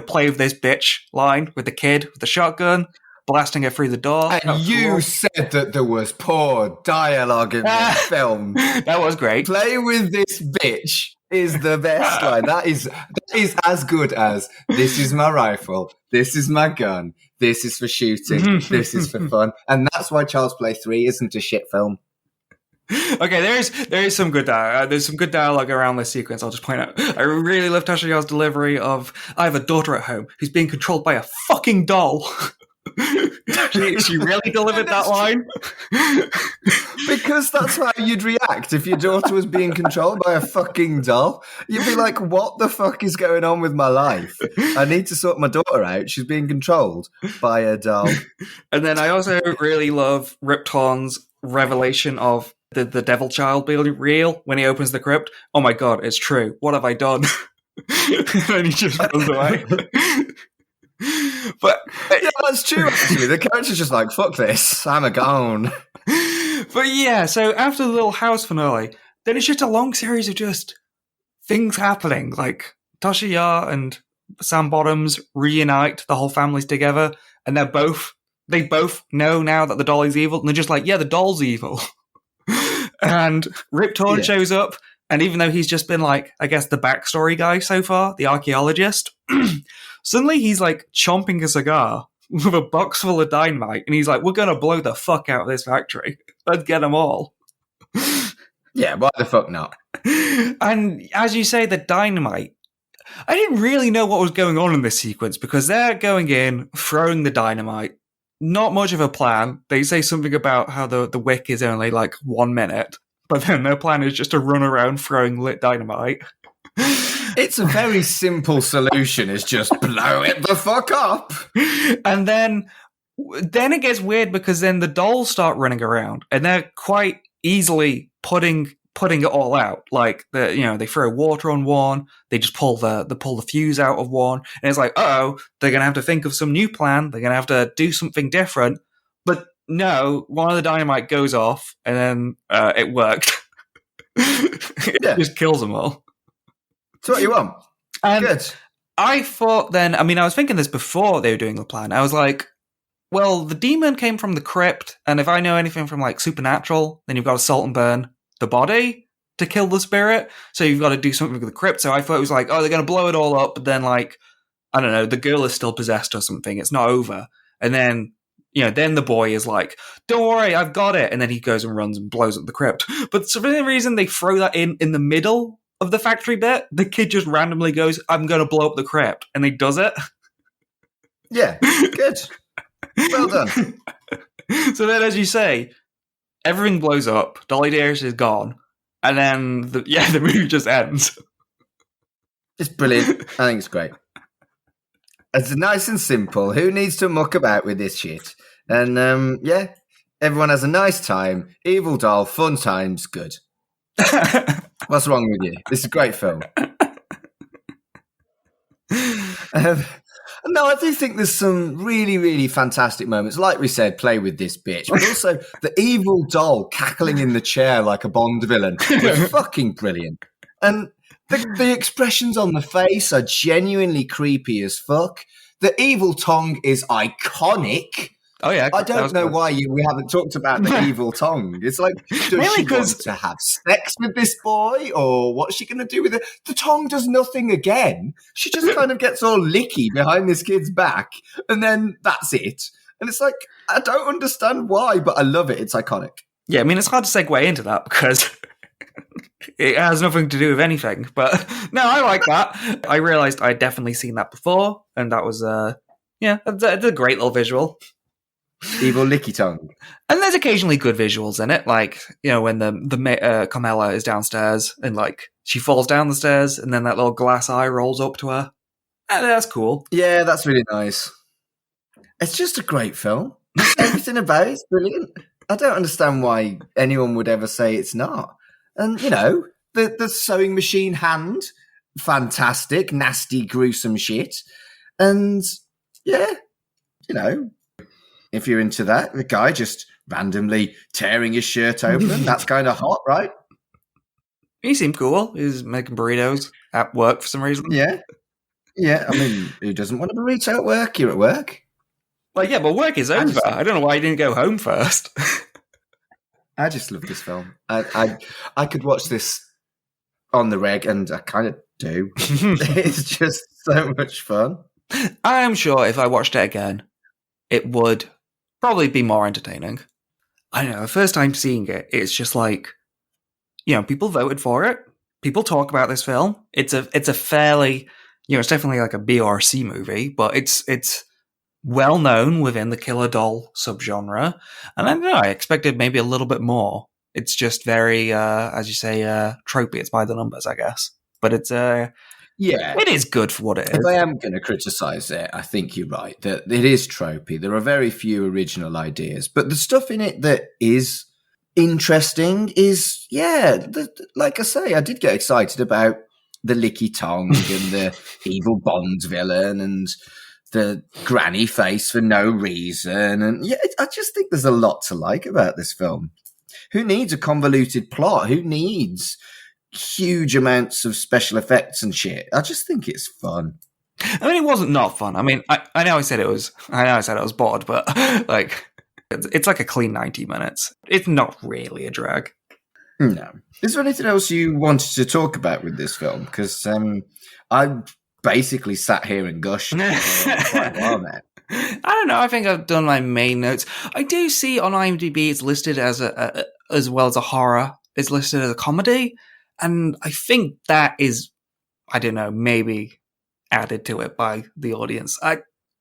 play with this bitch line with the kid with the shotgun, blasting her through the door. And you said that there was poor dialogue in this film. That was great. Play with this bitch is the best line. That is as good as, this is my rifle, this is my gun, this is for shooting, this is for fun. And that's why Child's Play 3 isn't a shit film. Okay, there is some good dialogue. There's some good dialogue around this sequence. I'll just point out. I really love Tasha Yar's delivery of, I have a daughter at home who's being controlled by a fucking doll. she really delivered that line. Because that's how you'd react if your daughter was being controlled by a fucking doll. You'd be like, what the fuck is going on with my life? I need to sort my daughter out. She's being controlled by a doll. And then I also really love Rip Torn's revelation of the devil child being real when he opens the crypt. Oh my god, it's true. What have I done? And he just runs away. But yeah, that's true, actually. The character's just like, fuck this, I'm a gone. But yeah, so after the little house finale, then it's just a long series of just things happening. Like Tasha Yar and Sam Bottoms reunite, the whole family's together, and they both know now that the doll is evil, and they're just like, yeah, the doll's evil. And Rip Torn shows up, and even though he's just been like, I guess, the backstory guy so far, the archaeologist, suddenly he's like chomping a cigar with a box full of dynamite, and he's like, we're gonna blow the fuck out of this factory. Let's get them all. Yeah, why the fuck not? And as you say, the dynamite, I didn't really know what was going on in this sequence, because they're going in, throwing the dynamite, not much of a plan. They say something about how the wick is only like 1 minute, but then their plan is just to run around throwing lit dynamite. It's a very simple solution. It's just blow it the fuck up. And then it gets weird because then the dolls start running around and they're quite easily putting it all out. Like they throw water on one, they just pull the fuse out of one, and it's like, they're gonna have to think of some new plan. They're gonna have to do something different. But no, one of the dynamite goes off, and then it worked. It just kills them all. That's what you want. Good. I thought then. I mean, I was thinking this before they were doing the plan. I was like, well, the demon came from the crypt, and if I know anything from like Supernatural, then you've got to salt and burn the body to kill the spirit. So you've got to do something with the crypt. So I thought it was like, they're going to blow it all up, but then like, I don't know, the girl is still possessed or something. It's not over. And then, then the boy is like, don't worry, I've got it. And then he goes and runs and blows up the crypt. But for some reason, they throw that in the middle of the factory bit. The kid just randomly goes, I'm going to blow up the crypt. And he does it. Yeah, good. Well done. So then, as you say, everything blows up. Dolly Dearest is gone, and then the movie just ends. It's brilliant. I think it's great. It's nice and simple. Who needs to muck about with this shit? And everyone has a nice time. Evil doll, fun times, good. What's wrong with you? This is a great film. No, I do think there's some really, really fantastic moments. Like we said, play with this bitch. But also, the evil doll cackling in the chair like a Bond villain was fucking brilliant. And the expressions on the face are genuinely creepy as fuck. The evil tongue is iconic. Oh, yeah. I don't know why we haven't talked about the evil tongue. It's like, does she want to have sex with this boy? Or what's she going to do with it? The tongue does nothing again. She just kind of gets all licky behind this kid's back. And then that's it. And it's like, I don't understand why, but I love it. It's iconic. Yeah, I mean, it's hard to segue into that because it has nothing to do with anything. But no, I like that. I realized I'd definitely seen that before. And that was, it's a great little visual. Evil licky tongue. And there's occasionally good visuals in it, like, when the Carmela is downstairs and like she falls down the stairs and then that little glass eye rolls up to her. And that's cool. Yeah, that's really nice. It's just a great film. Everything about it's brilliant. I don't understand why anyone would ever say it's not. And, the sewing machine hand, fantastic, nasty, gruesome shit. And, if you're into that, the guy just randomly tearing his shirt open, that's kind of hot, right? He seemed cool. He was making burritos at work for some reason. Yeah. Yeah, I mean, who doesn't want a burrito at work? You're at work. Well, yeah, but work is over. I don't know why he didn't go home first. I just love this film. I could watch this on the reg, and I kind of do. It's just so much fun. I'm sure if I watched it again, it would probably be more entertaining. I don't know, the first time seeing it, it's just like, people voted for it. People talk about this film. It's a fairly, it's definitely like a B or C movie, but it's well known within the killer doll subgenre. And I don't know, I expected maybe a little bit more. It's just very, as you say, tropey. It's by the numbers, I guess. But it's it is good for what it is. If I am going to criticise it, I think you're right that it is tropey. There are very few original ideas, but the stuff in it that is interesting is, like I say, I did get excited about the licky tongue and the evil Bond villain and the granny face for no reason. And I just think there's a lot to like about this film. Who needs a convoluted plot? Who needs huge amounts of special effects and shit? I just think it's fun. I mean, it wasn't not fun. I mean, I know I said it was bored, but like, it's like a clean 90 minutes. It's not really a drag. No. Is there anything else you wanted to talk about with this film? Because I basically sat here and gushed for quite a while now. I don't know. I think I've done my main notes. I do see on IMDb it's listed as as well as a horror. It's listed as a comedy. And I think that is, I don't know, maybe added to it by the audience.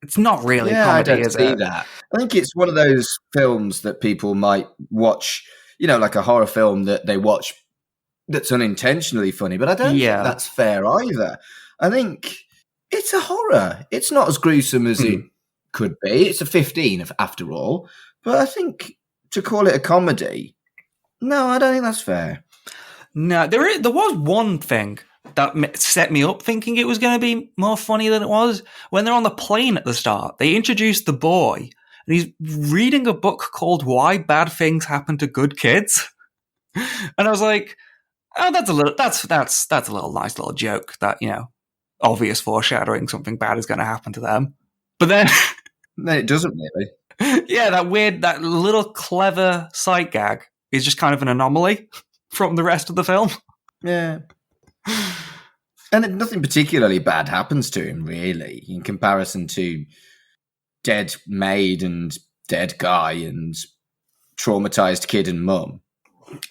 It's not really Yeah, I comedy, don't is see it? that. I think it's one of those films that people might watch, like a horror film that they watch that's unintentionally funny, but I don't think Yeah. that's fair either. I think it's a horror. It's not as gruesome as it could be. It's a 15 after all, but I think to call it a comedy, no, I don't think that's fair. No, there was one thing that set me up thinking it was going to be more funny than it was. When they're on the plane at the start, they introduced the boy, and he's reading a book called "Why Bad Things Happen to Good Kids," and I was like, "Oh, that's a little nice little joke that obvious foreshadowing something bad is going to happen to them." But then, No, it doesn't really. yeah, that little clever sight gag is just kind of an anomaly from the rest of the film. Yeah. And nothing particularly bad happens to him, really, in comparison to dead maid and dead guy and traumatized kid and mum.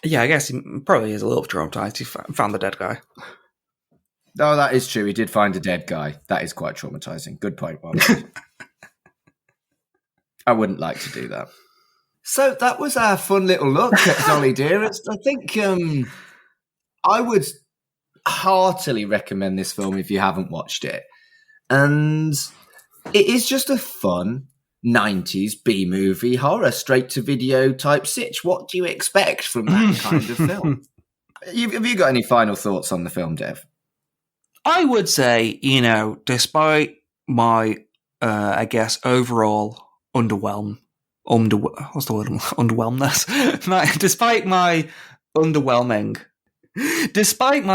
Yeah, I guess he probably is a little traumatized. He found the dead guy. Oh, that is true. He did find a dead guy. That is quite traumatizing. Good point, Rob. I wouldn't like to do that. So that was our fun little look at Dolly Dearest. I think I would heartily recommend this film if you haven't watched it. And it is just a fun 90s B-movie horror, straight-to-video type sitch. What do you expect from that kind of film? Have you got any final thoughts on the film, Dev? I would say, despite my, I guess, overall underwhelmness. Despite my underwhelming, despite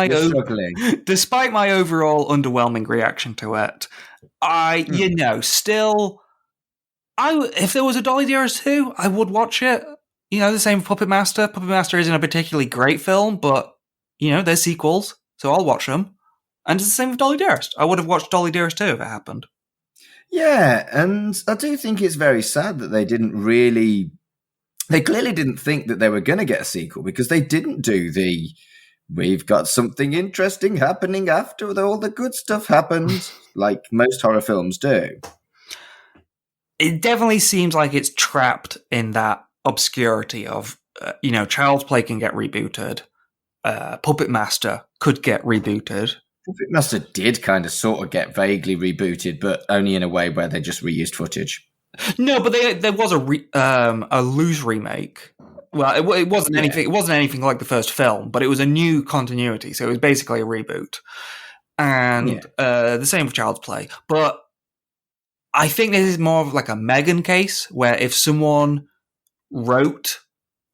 my overall underwhelming reaction to it, if there was a Dolly Dearest 2, I would watch it. The same with Puppet Master. Puppet Master isn't a particularly great film, but there's sequels, so I'll watch them. And it's the same with Dolly Dearest. I would have watched Dolly Dearest 2 if it happened. Yeah, and I do think it's very sad that they clearly didn't think that they were going to get a sequel, because they didn't do we've got something interesting happening after all the good stuff happened, like most horror films do. It definitely seems like it's trapped in that obscurity of, Child's Play can get rebooted, Puppet Master could get rebooted. Puppet Master did kind of sort of get vaguely rebooted, but only in a way where they just reused footage. No, but there was a loose remake. Well, it wasn't anything. It wasn't anything like the first film, but it was a new continuity, so it was basically a reboot. And the same with Child's Play. But I think this is more of like a Megan case, where if someone wrote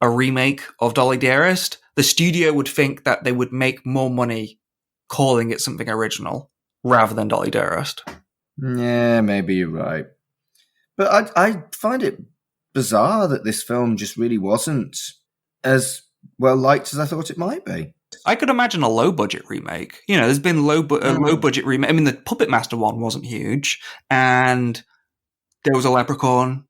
a remake of Dolly Dearest, the studio would think that they would make more money calling it something original rather than Dolly Dearest. Yeah, maybe you're right. But I find it bizarre that this film just really wasn't as well liked as I thought it might be. I could imagine a low-budget remake. There's been low-budget remake. I mean, the Puppet Master one wasn't huge, and there was a Leprechaun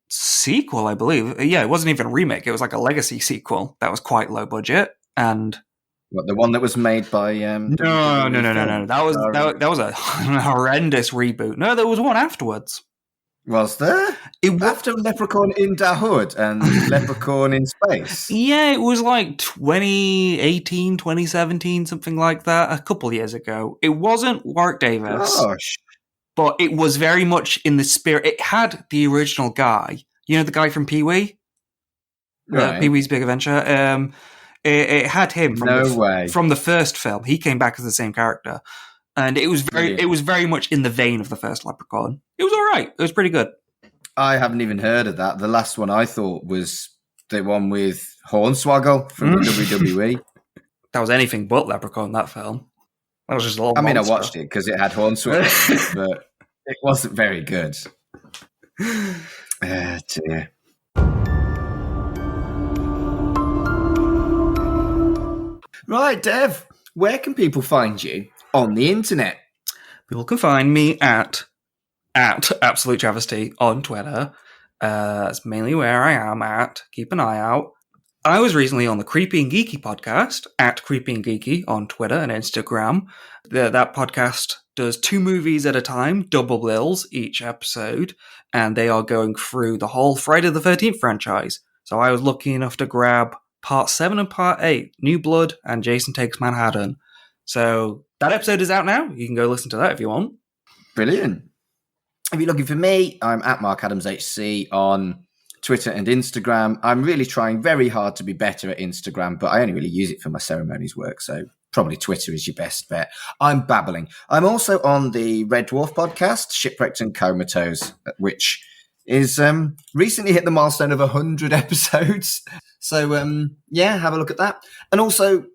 sequel, I believe. Yeah, it wasn't even a remake. It was like a legacy sequel that was quite low-budget, and... What, the one that was made by... No. That was a horrendous reboot. No, there was one afterwards. Was there? After Leprechaun in the Hood and Leprechaun in Space? Yeah, it was like 2018, 2017, something like that, a couple years ago. It wasn't Warwick Davis. Gosh. But it was very much in the spirit. It had the original guy. The guy from Pee-wee? Right. Pee-wee's Big Adventure. It had him from the first film. He came back as the same character. And it was very much in the vein of the first Leprechaun. It was all right. It was pretty good. I haven't even heard of that. The last one I thought was the one with Hornswoggle from the WWE. That was anything but Leprechaun, that film. That was just a little monster. I watched it because it had Hornswoggle, but it wasn't very good. Dear. Right, Dev, where can people find you on the internet? People can find me at Absolute Travesty on Twitter. That's mainly where I am at. Keep an eye out. I was recently on the Creepy and Geeky podcast at Creepy and Geeky on Twitter and Instagram. That podcast does 2 movies at a time, double bills each episode, and they are going through the whole Friday the 13th franchise. So I was lucky enough to grab Part 7 and Part 8, New Blood and Jason Takes Manhattan. So that episode is out now. You can go listen to that if you want. Brilliant. If you're looking for me, I'm at Mark Adams HC on Twitter and Instagram. I'm really trying very hard to be better at Instagram, but I only really use it for my ceremonies work, so probably Twitter is your best bet. I'm babbling. I'm also on the Red Dwarf podcast, Shipwrecked and Comatose, which is recently hit the milestone of 100 episodes. So, have a look at that. And also,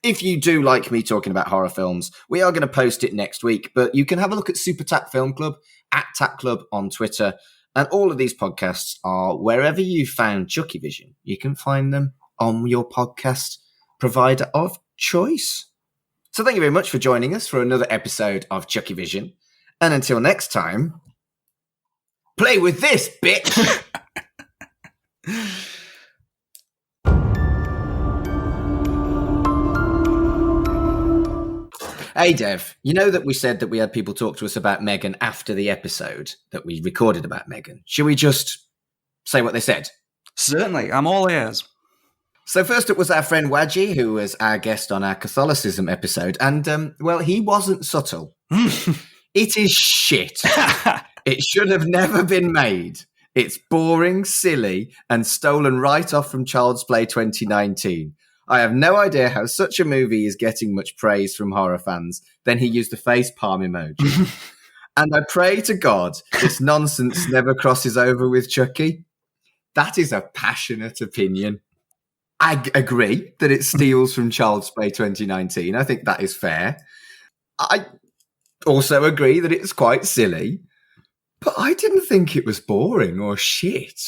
if you do like me talking about horror films, we are going to post it next week, but you can have a look at Super Tack Film Club, at Tack Club on Twitter. And all of these podcasts are wherever you found CHUCKYVISION. You can find them on your podcast provider of choice. So thank you very much for joining us for another episode of CHUCKYVISION. And until next time, play with this, bitch! Hey, Dev, you know that we said that we had people talk to us about Megan after the episode that we recorded about Megan. Should we just say what they said? Certainly, I'm all ears. So first up was our friend Wadji, who was our guest on our Catholicism episode. And, he wasn't subtle. It is shit. It should have never been made. It's boring, silly, and stolen right off from Child's Play 2019. I have no idea how such a movie is getting much praise from horror fans. Then he used the face palm emoji. And I pray to God this nonsense never crosses over with Chucky. That is a passionate opinion. I agree that it steals from Child's Play 2019. I think that is fair. I also agree that it's quite silly. But I didn't think it was boring or shit.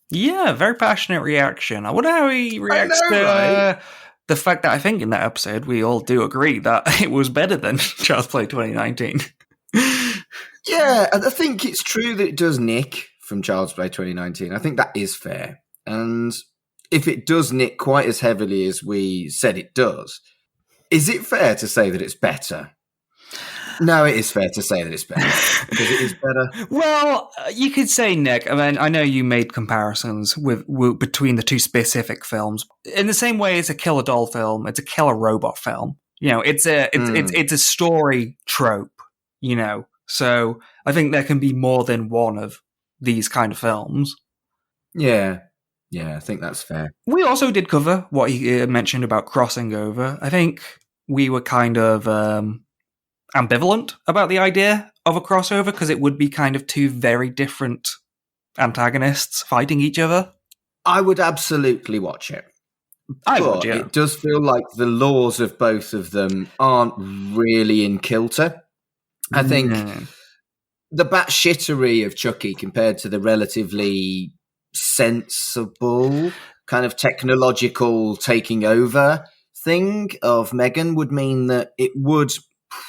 Yeah, very passionate reaction. I wonder how he reacts to the fact that I think in that episode we all do agree that it was better than Child's Play 2019. Yeah, and I think it's true that it does nick from Child's Play 2019. I think that is fair. And if it does nick quite as heavily as we said it does, is it fair to say that it's better? No, it is fair to say that it's better. Because it is better. Well, you could say, Nick, I mean, I know you made comparisons between the two specific films. In the same way as a killer doll film, it's a killer robot film. You know, it's a story trope, you know. So I think there can be more than one of these kind of films. Yeah. Yeah, I think that's fair. We also did cover what he mentioned about crossing over. I think we were kind of ambivalent about the idea of a crossover because it would be kind of two very different antagonists fighting each other. I would absolutely watch it. I would, yeah. It does feel like the laws of both of them aren't really in kilter. I think the batshittery of Chucky compared to the relatively sensible kind of technological taking over thing of Megan would mean that it would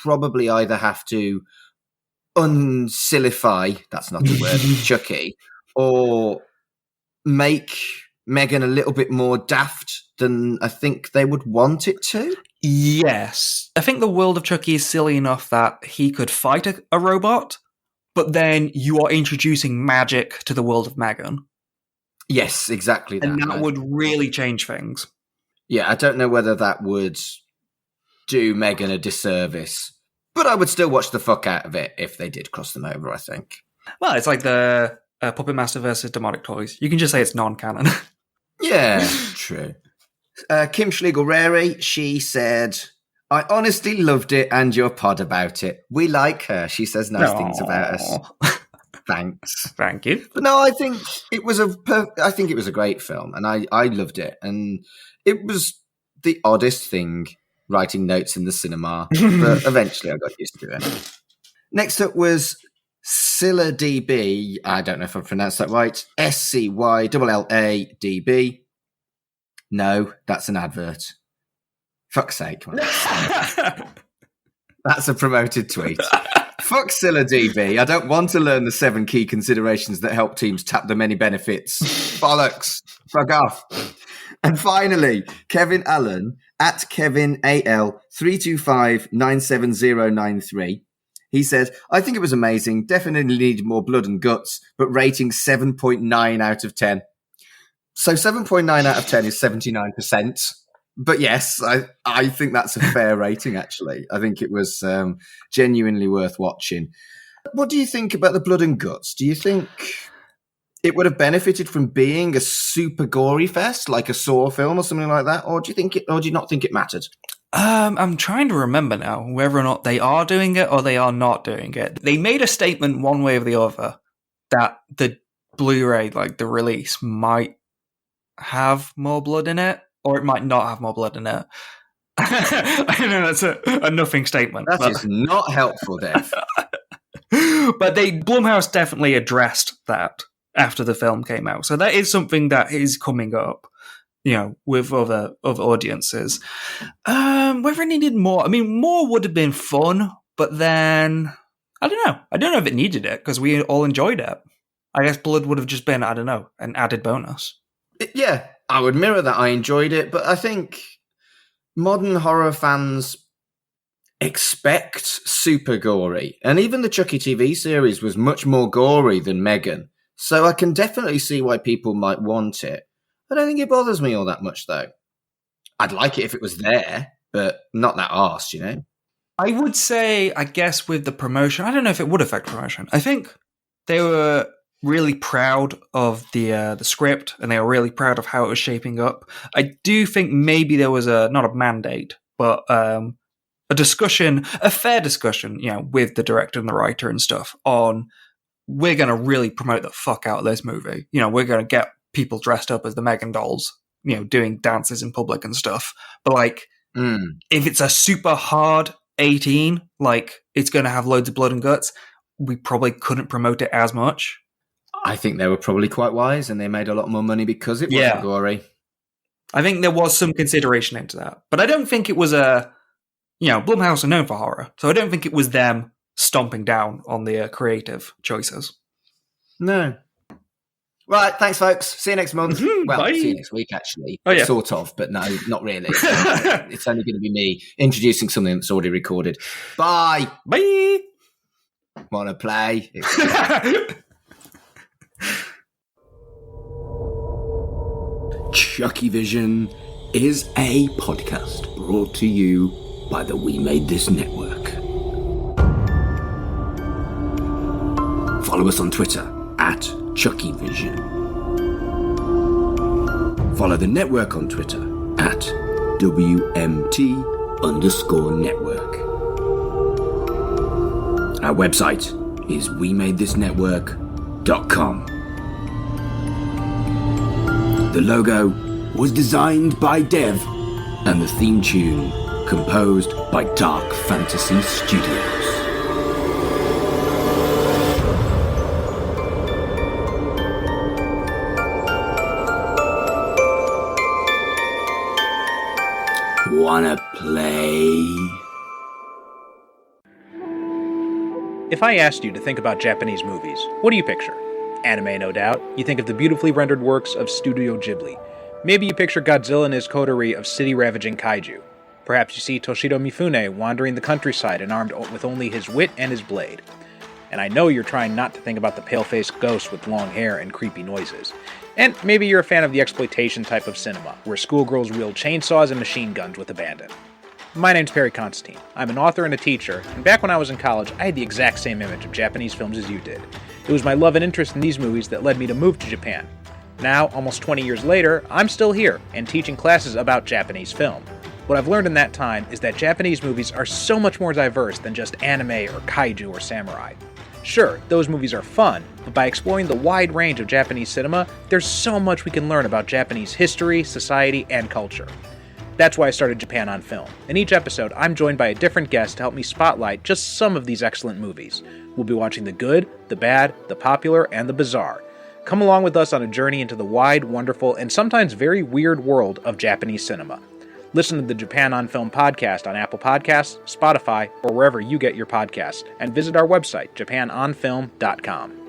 probably either have to unsilify, that's not a word, Chucky, or make Megan a little bit more daft than I think they would want it to. Yes. I think the world of Chucky is silly enough that he could fight a robot, but then you are introducing magic to the world of Megan. Yes, exactly that. And that would really change things. Yeah, I don't know whether that would do Megan a disservice, but I would still watch the fuck out of it if they did cross them over, I think. Well, it's like the Puppet Master versus Demonic Toys. You can just say it's non-canon. Yeah, true. Kim Schlegel-Rary, she said, I honestly loved it and your pod about it. We like her. She says nice things about us. Thanks. Thank you. But no, I think it was a great film and I loved it. And it was the oddest thing writing notes in the cinema, but eventually I got used to it. Next up was Scylla DB. I don't know if I pronounced that right. SCYLLADB. No, that's an advert. Fuck's sake. That's a promoted tweet. Fuck Scylla DB. I don't want to learn the 7 key considerations that help teams tap the many benefits. Bollocks. Fuck off. And finally, Kevin Allen at Kevin AL 325-97093. He says, I think it was amazing. Definitely needed more blood and guts, but rating 7.9 out of 10. So 7.9 out of 10 is 79%. But yes, I think that's a fair rating, actually. I think it was genuinely worth watching. What do you think about the blood and guts? Do you think it would have benefited from being a super gory fest, like a Saw film or something like that? Or do you not think it mattered? I'm trying to remember now whether or not they are doing it or they are not doing it. They made a statement one way or the other that the Blu-ray, like the release, might have more blood in it, or it might not have more blood in it. I know that's a nothing statement. That is not helpful, Dev. But Blumhouse definitely addressed that after the film came out. So that is something that is coming up, with other audiences. Whether it needed more, I mean, more would have been fun, but then, I don't know. I don't know if it needed it, because we all enjoyed it. I guess blood would have just been, I don't know, an added bonus. Yeah, I would mirror that. I enjoyed it, but I think modern horror fans expect super gory. And even the Chucky TV series was much more gory than Megan. So I can definitely see why people might want it. I don't think it bothers me all that much, though. I'd like it if it was there, but not that arsed, I would say, I guess, with the promotion, I don't know if it would affect promotion. I think they were really proud of the script, and they were really proud of how it was shaping up. I do think maybe there was not a mandate, but a discussion, a fair discussion, with the director and the writer and stuff on, we're going to really promote the fuck out of this movie. We're going to get people dressed up as the Megan dolls, doing dances in public and stuff. But if it's a super hard 18, it's going to have loads of blood and guts, we probably couldn't promote it as much. I think they were probably quite wise, and they made a lot more money because it wasn't gory. I think there was some consideration into that. But I don't think it was Blumhouse are known for horror, so I don't think it was them stomping down on the creative choices. No. Right, thanks, folks. See you next month. Well, bye. See you next week, actually. Oh, yeah. Sort of, but no, not really. It's only going to be me introducing something that's already recorded. Bye. Bye. Want to play? Chucky Vision is a podcast brought to you by the We Made This Network. Follow us on Twitter at CHUCKYVISION. Follow the network on Twitter at WMT_network. Our website is WeMadeThisNetwork.com. The logo was designed by Dev, and the theme tune composed by Dark Fantasy Studios. Wanna play? If I asked you to think about Japanese movies, what do you picture? Anime, no doubt. You think of the beautifully rendered works of Studio Ghibli. Maybe you picture Godzilla and his coterie of city-ravaging kaiju. Perhaps you see Toshido Mifune wandering the countryside and armed with only his wit and his blade. And I know you're trying not to think about the pale-faced ghost with long hair and creepy noises. And maybe you're a fan of the exploitation type of cinema, where schoolgirls wield chainsaws and machine guns with abandon. My name's Perry Constantine. I'm an author and a teacher, and back when I was in college, I had the exact same image of Japanese films as you did. It was my love and interest in these movies that led me to move to Japan. Now, almost 20 years later, I'm still here, and teaching classes about Japanese film. What I've learned in that time is that Japanese movies are so much more diverse than just anime or kaiju or samurai. Sure, those movies are fun, but by exploring the wide range of Japanese cinema, there's so much we can learn about Japanese history, society, and culture. That's why I started Japan on Film. In each episode, I'm joined by a different guest to help me spotlight just some of these excellent movies. We'll be watching the good, the bad, the popular, and the bizarre. Come along with us on a journey into the wide, wonderful, and sometimes very weird world of Japanese cinema. Listen to the Japan on Film podcast on Apple Podcasts, Spotify, or wherever you get your podcasts, and visit our website, japanonfilm.com.